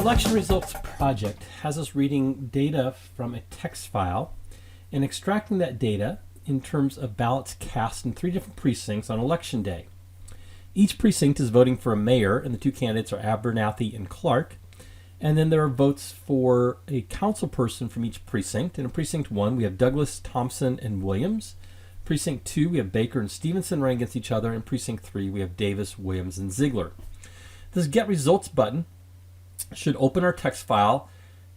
election results project has us reading data from a text file and extracting that data in terms of ballots cast in 3 different precincts on election day. Each precinct is voting for a mayor, and the 2 candidates are Abernathy and Clark. And then there are votes for a council person from each precinct. And in precinct 1, we have Douglas, Thompson, and Williams. Precinct 2, we have Baker and Stevenson running against each other. In precinct 3, we have Davis, Williams, and Ziegler. This Get Results button should open our text file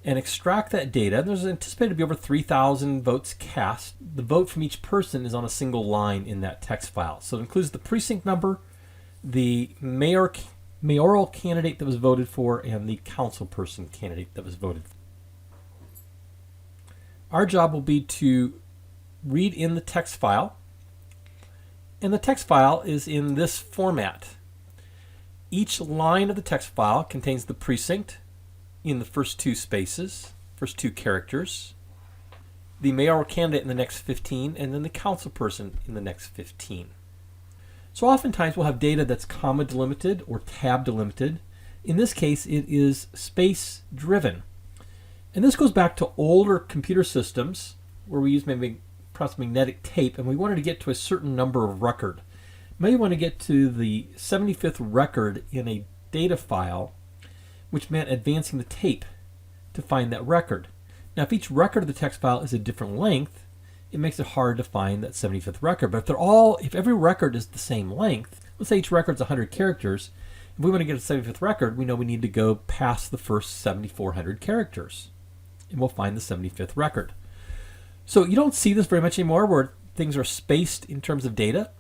and extract that data. There's anticipated to be over 3,000 votes cast. The vote from each person is on a single line in that text file. So it includes the precinct number, the mayoral candidate that was voted for, and the councilperson candidate that was voted for. Our job will be to read in the text file, and the text file is in this format. Each line of the text file contains the precinct in the first 2 spaces, first 2 characters, the mayoral candidate in the next 15, and then the councilperson in the next 15. So oftentimes we'll have data that's comma delimited or tab delimited. In this case, it is space driven. And this goes back to older computer systems where we use maybe process magnetic tape, and we wanted to get to a certain number of record. Maybe want to get to the 75th record in a data file, which meant advancing the tape to find that record. Now, if each record of the text file is a different length, it makes it hard to find that 75th record. But if every record is the same length, let's say each record's 100 characters, if we want to get a 75th record, we know we need to go past the first 7,400 characters, and we'll find the 75th record. So you don't see this very much anymore where things are spaced in terms of data.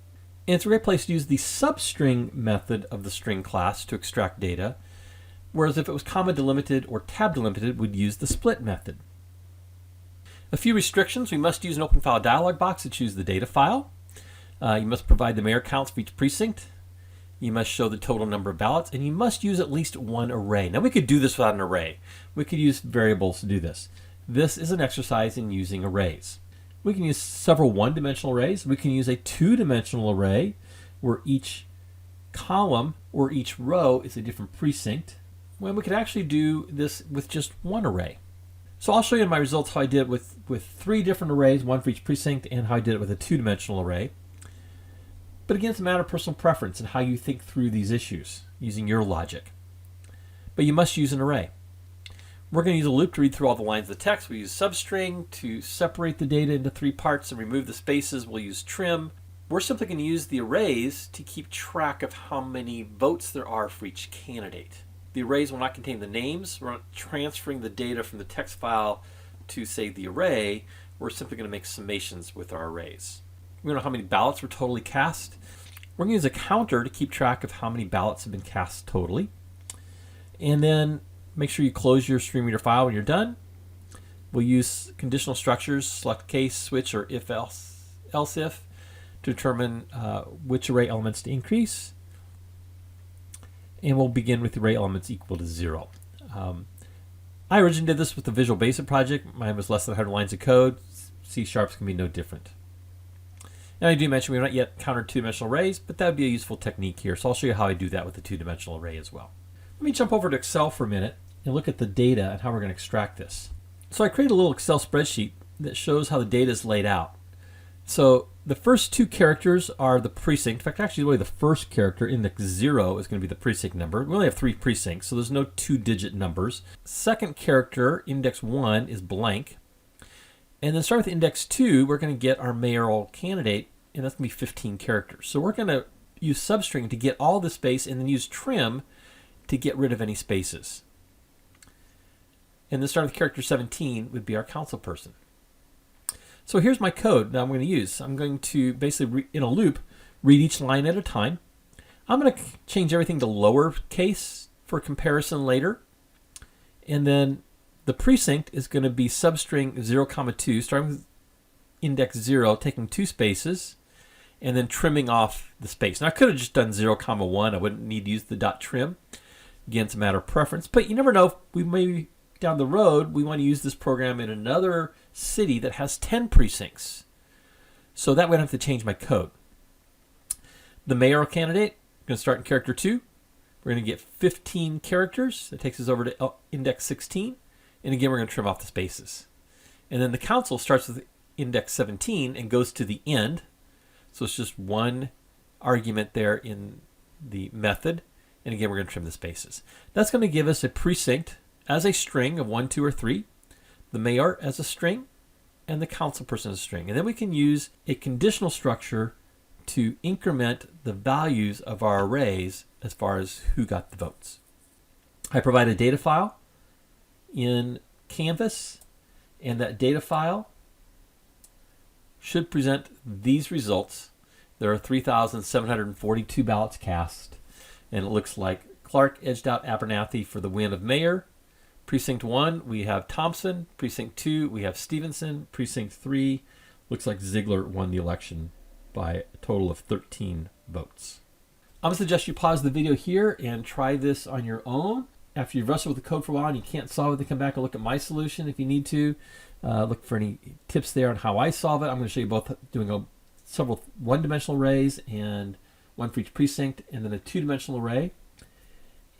And it's a great place to use the substring method of the string class to extract data, whereas if it was comma delimited or tab delimited, we'd use the split method. A few restrictions: we must use an open file dialog box to choose the data file. You must provide the mayor counts for each precinct. You must show the total number of ballots, and you must use at least 1 array. Now we could do this without an array. We could use variables to do this. This is an exercise in using arrays. We can use several 1-dimensional arrays. We can use a 2-dimensional array where each column or each row is a different precinct. Well, we could actually do this with just 1 array. So I'll show you in my results how I did it with 3 different arrays, 1 for each precinct, and how I did it with a 2-dimensional array. But again, it's a matter of personal preference and how you think through these issues using your logic. But you must use an array. We're going to use a loop to read through all the lines of the text. We use substring to separate the data into 3 parts and remove the spaces. We'll use trim. We're simply going to use the arrays to keep track of how many votes there are for each candidate. The arrays will not contain the names. We're not transferring the data from the text file to, say, the array. We're simply going to make summations with our arrays. We know how many ballots were totally cast. We're going to use a counter to keep track of how many ballots have been cast totally. And then make sure you close your stream reader file when you're done. We'll use conditional structures, select case, switch, or if-else, else-if, to determine which array elements to increase. And we'll begin with the array elements equal to 0. I originally did this with the Visual Basic project. Mine was less than 100 lines of code. C-sharp's can be no different. Now I do mention we have not yet countered 2-dimensional arrays, but that would be a useful technique here. So I'll show you how I do that with the 2-dimensional array as well. Let me jump over to Excel for a minute and look at the data and how we're going to extract this. So I created a little Excel spreadsheet that shows how the data is laid out. So the first 2 characters are the precinct. In fact, actually, really the first character, index 0, is going to be the precinct number. We only have 3 precincts, so there's no 2-digit numbers. Second character, index 1, is blank. And then start with index 2, we're going to get our mayoral candidate, and that's going to be 15 characters. So we're going to use substring to get all the space and then use trim to get rid of any spaces. And then start with character 17 would be our council person. So here's my code that I'm going to use. I'm going to basically, in a loop, read each line at a time. I'm going to change everything to lowercase for comparison later. And then the precinct is going to be substring 0, 2, starting with index 0, taking 2 spaces, and then trimming off the space. Now I could have just done 0, 1. I wouldn't need to use the dot trim. Again, it's a matter of preference, but you never know. We may down the road, we want to use this program in another city that has 10 precincts. So that way I don't have to change my code. The mayoral candidate, I'm going to start in character 2. We're going to get 15 characters. That takes us over to index 16. And again, we're going to trim off the spaces. And then the council starts with index 17 and goes to the end. So it's just one argument there in the method. And again, we're going to trim the spaces. That's going to give us a precinct as a string of 1, 2, or 3, the mayor as a string, and the council person as a string. And then we can use a conditional structure to increment the values of our arrays as far as who got the votes. I provide a data file in Canvas, and that data file should present these results. There are 3,742 ballots cast, and it looks like Clark edged out Abernathy for the win of mayor. Precinct 1, we have Thompson. Precinct 2, we have Stevenson. Precinct 3, looks like Ziegler won the election by a total of 13 votes. I'm going to suggest you pause the video here and try this on your own. After you've wrestled with the code for a while and you can't solve it, then come back and look at my solution if you need to. Look for any tips there on how I solve it. I'm going to show you both doing several one-dimensional arrays, and one for each precinct, and then a two-dimensional array.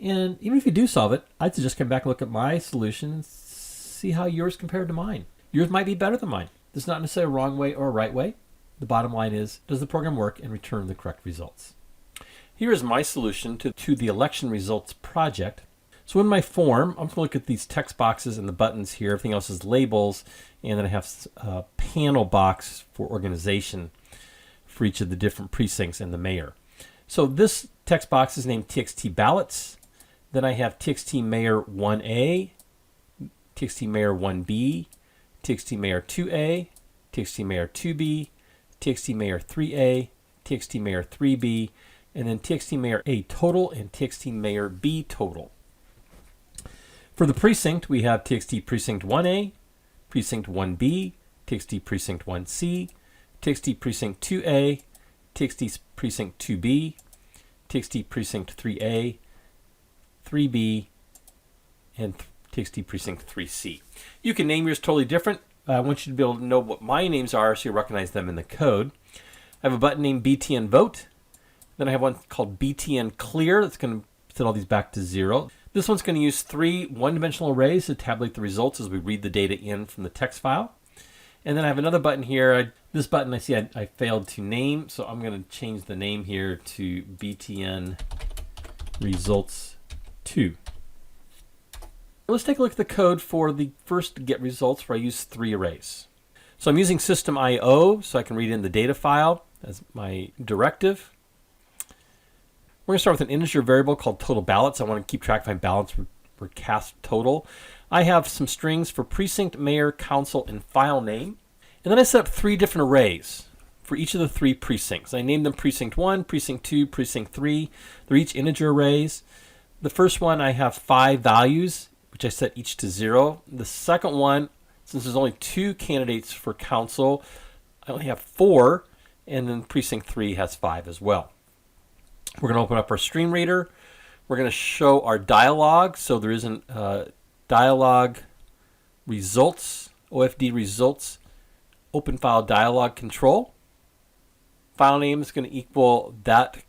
And even if you do solve it, I'd suggest come back and look at my solution and see how yours compared to mine. Yours might be better than mine. There's not necessarily a wrong way or a right way. The bottom line is, does the program work and return the correct results? Here is my solution to the election results project. So in my form, I'm going to look at these text boxes and the buttons here. Everything else is labels. And then I have a panel box for organization for each of the different precincts and the mayor. So this text box is named TXT ballots. Then I have TXT mayor 1A, TXT mayor 1B, TXT mayor 2A, TXT mayor 2B, TXT mayor 3A, TXT mayor 3B, and then TXT mayor A total and TXT mayor B total. For the precinct, we have TXT precinct 1A, precinct 1B, TXT precinct 1C, TXT precinct 2A, TXT precinct 2B, TXT precinct 3A, 3B, and TXT precinct 3C. You can name yours totally different. I want you to be able to know what my names are so you recognize them in the code. I have a button named BTN Vote. Then I have one called BTN Clear that's going to set all these back to 0. This one's going to use 3 one-dimensional arrays to tabulate the results as we read the data in from the text file. And then I have another button here. This button I see I failed to name, so I'm going to change the name here to BTN Results 2. Let's take a look at the code for the first get results where I use 3 arrays. So I'm using system IO so I can read in the data file as my directive. We're going to start with an integer variable called total ballots. I want to keep track of my ballots for cast total. I have some strings for precinct, mayor, council, and file name. And then I set up 3 different arrays for each of the 3 precincts. I named them precinct 1, precinct 2, precinct 3. They're each integer arrays. The first one I have 5 values, which I set each to 0. The second one, since there's only 2 candidates for council, I only have 4, and then precinct 3 has 5 as well. We're going to open up our stream reader. We're going to show our dialog. So there isn't dialog results, OFD results, open file dialog control. File name is going to equal that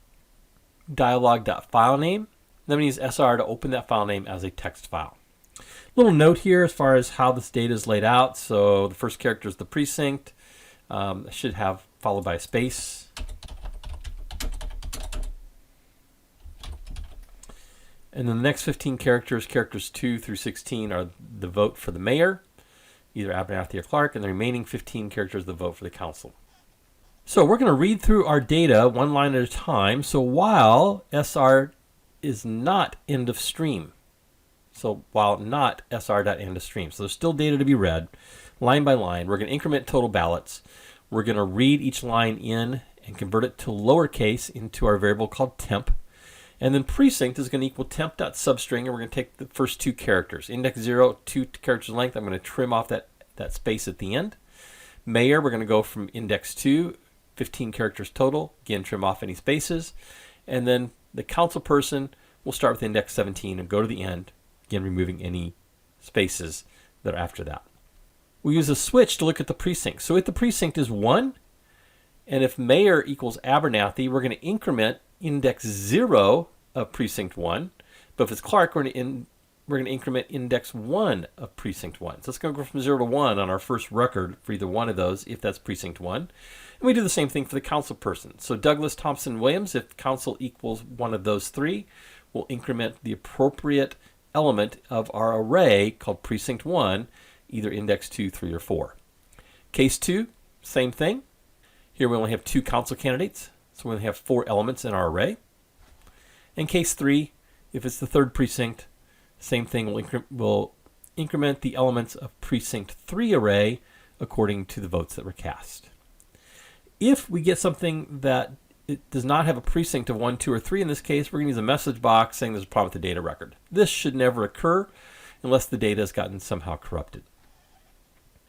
dialog.file name. Then we use SR to open that file name as a text file. Little note here as far as how this data is laid out. So the first character is the precinct. Should have followed by a space. And then the next 15 characters, characters 2 through 16, are the vote for the mayor, either Abernathy or Clark, and the remaining 15 characters the vote for the council. So we're going to read through our data one line at a time. So while SR is not end of stream, so while not SR.end of stream, so there's still data to be read, line by line, we're going to increment total ballots. We're going to read each line in and convert it to lowercase into our variable called temp. And then precinct is going to equal temp.substring, and we're going to take the first 2 characters. Index 0, 2 characters length. I'm going to trim off that space at the end. Mayor, we're going to go from index 2, 15 characters total. Again, trim off any spaces. And then the council person, we'll start with index 17 and go to the end, again removing any spaces that are after that. We use a switch to look at the precinct. So if the precinct is 1, and if mayor equals Abernathy, we're going to increment index 0 of precinct 1 But if it's Clark, we're going to increment index 1 of precinct 1. So it's going to go from 0 to 1 on our first record for either one of those, if that's precinct 1. And we do the same thing for the council person. So Douglas, Thompson, Williams, if council equals one of those three, we'll increment the appropriate element of our array called precinct 1, either index 2, 3, or 4. Case 2, same thing. Here we only have 2 council candidates, so we only have 4 elements in our array. And case 3, if it's the third precinct, same thing, we'll increment the elements of precinct 3 array according to the votes that were cast. If we get something that it does not have a precinct of 1, 2, or 3, in this case, we're going to use a message box saying there's a problem with the data record. This should never occur unless the data has gotten somehow corrupted.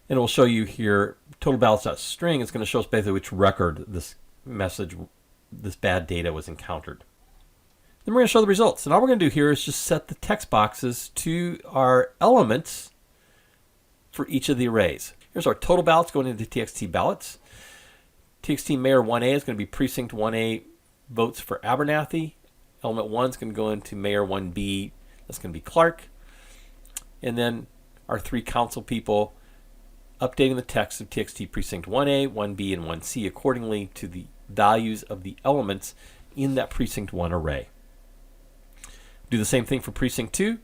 And it will show you here total ballots.string. It's going to show us basically which record this bad data was encountered. Then we're going to show the results. And all we're going to do here is just set the text boxes to our elements for each of the arrays. Here's our total ballots going into TXT ballots. TXT Mayor 1A is going to be Precinct 1A votes for Abernathy. Element 1 is going to go into Mayor 1B. That's going to be Clark. And then our 3 council people updating the text of TXT Precinct 1A, 1B, and 1C accordingly to the values of the elements in that Precinct 1 array. Do the same thing for Precinct 2,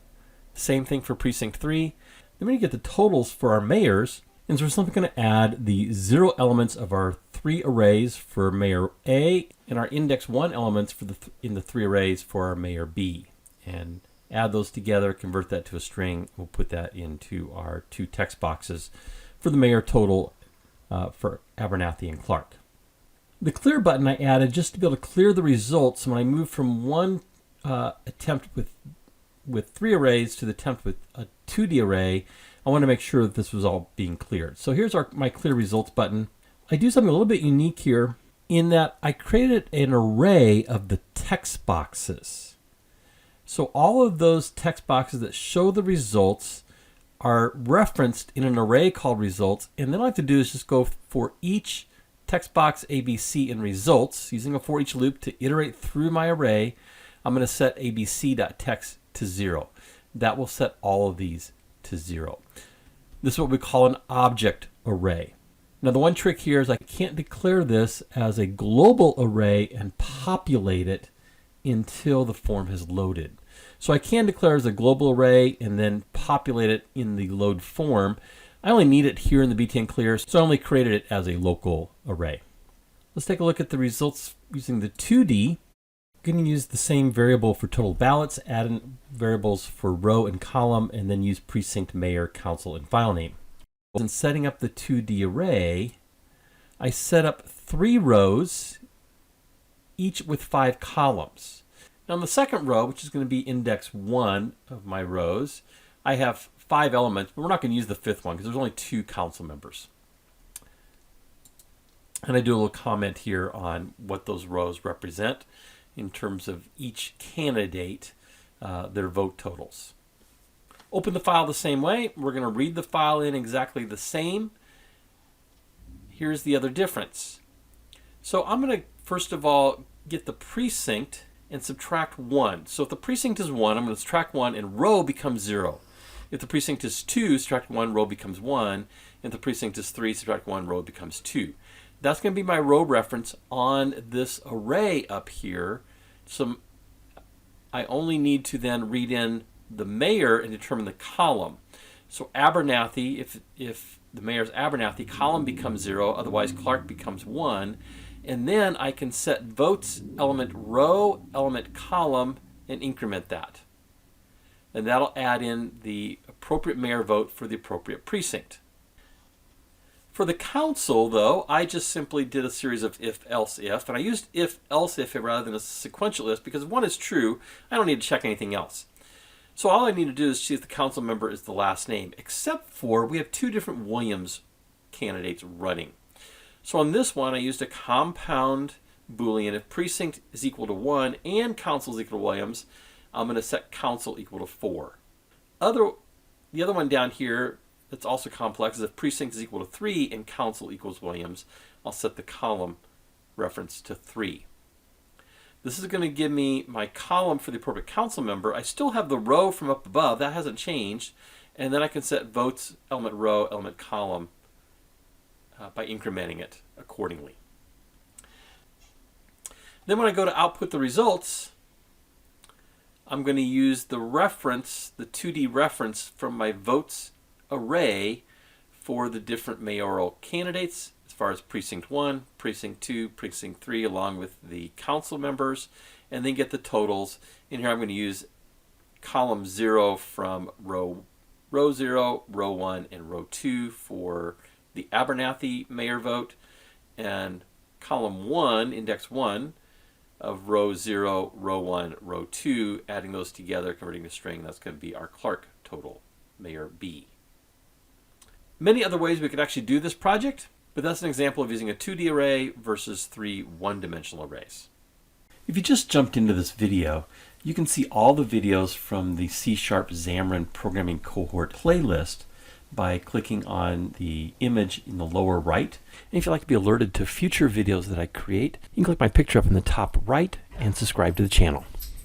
same thing for Precinct 3. Then when you get the totals for our mayors, and so we're simply going to add the 0 elements of our 3 arrays for Mayor A and our index 1 elements for in the 3 arrays for our Mayor B. And add those together, convert that to a string. We'll put that into our 2 text boxes for the mayor total for Abernathy and Clark. The clear button I added just to be able to clear the results when I move from one attempt with 3 arrays to the attempt with a 2D array. I want to make sure that this was all being cleared. So here's my clear results button. I do something a little bit unique here in that I created an array of the text boxes. So all of those text boxes that show the results are referenced in an array called results, and then all I have to do is just go for each text box ABC in results using a for each loop to iterate through my array. I'm going to set abc.text to 0. That will set all of these to 0. This is what we call an object array. Now the one trick here is I can't declare this as a global array and populate it until the form has loaded. So I can declare as a global array and then populate it in the load form. I only need it here in the btn clear, so I only created it as a local array. Let's take a look at the results using the 2D. I'm going to use the same variable for total ballots, add in variables for row and column, and then use precinct, mayor, council, and file name. In setting up the 2D array, I set up 3 rows, each with 5 columns. Now in the second row, which is going to be index 1 of my rows, I have 5 elements, but we're not going to use the 5th one because there's only 2 council members. And I do a little comment here on what those rows represent in terms of each candidate, their vote totals. Open the file the same way. We're going to read the file in exactly the same. Here's the other difference. So I'm going to first of all get the precinct and subtract 1. So if the precinct is 1, I'm going to subtract 1 and row becomes 0. If the precinct is 2, subtract 1, row becomes 1. If the precinct is 3, subtract 1, row becomes 2. That's going to be my row reference on this array up here. So I only need to then read in the mayor and determine the column. So Abernathy, if the mayor's Abernathy, column becomes 0, otherwise Clark becomes 1. And then I can set votes element row, element column, and increment that. And that'll add in the appropriate mayor vote for the appropriate precinct. For the council, though, I just simply did a series of if, else, if, and I used if, else, if rather than a sequential if because if 1 is true, I don't need to check anything else. So all I need to do is see if the council member is the last name, except for we have 2 different Williams candidates running. So on this one, I used a compound Boolean. If precinct is equal to 1 and council is equal to Williams, I'm going to set council equal to 4. The other one down here that's also complex is if precinct is equal to 3 and council equals Williams, I'll set the column reference to 3. This is going to give me my column for the appropriate council member. I still have the row from up above. That hasn't changed. And then I can set votes, element row, element column by incrementing it accordingly. Then when I go to output the results, I'm going to use the reference, the 2D reference from my votes array for the different mayoral candidates as far as precinct 1, precinct 2, precinct 3, along with the council members, and then get the totals. In here I'm going to use column 0 from row 0, row 1, and row 2 for the Abernathy mayor vote, and column 1, index 1, of row 0, row 1, row 2, adding those together, converting to string. That's going to be our Clark total, Mayor B. Many other ways we could actually do this project, but that's an example of using a 2D array versus 3 one-dimensional arrays. If you just jumped into this video, you can see all the videos from the C# Xamarin Programming Cohort playlist by clicking on the image in the lower right. And if you'd like to be alerted to future videos that I create, you can click my picture up in the top right and subscribe to the channel.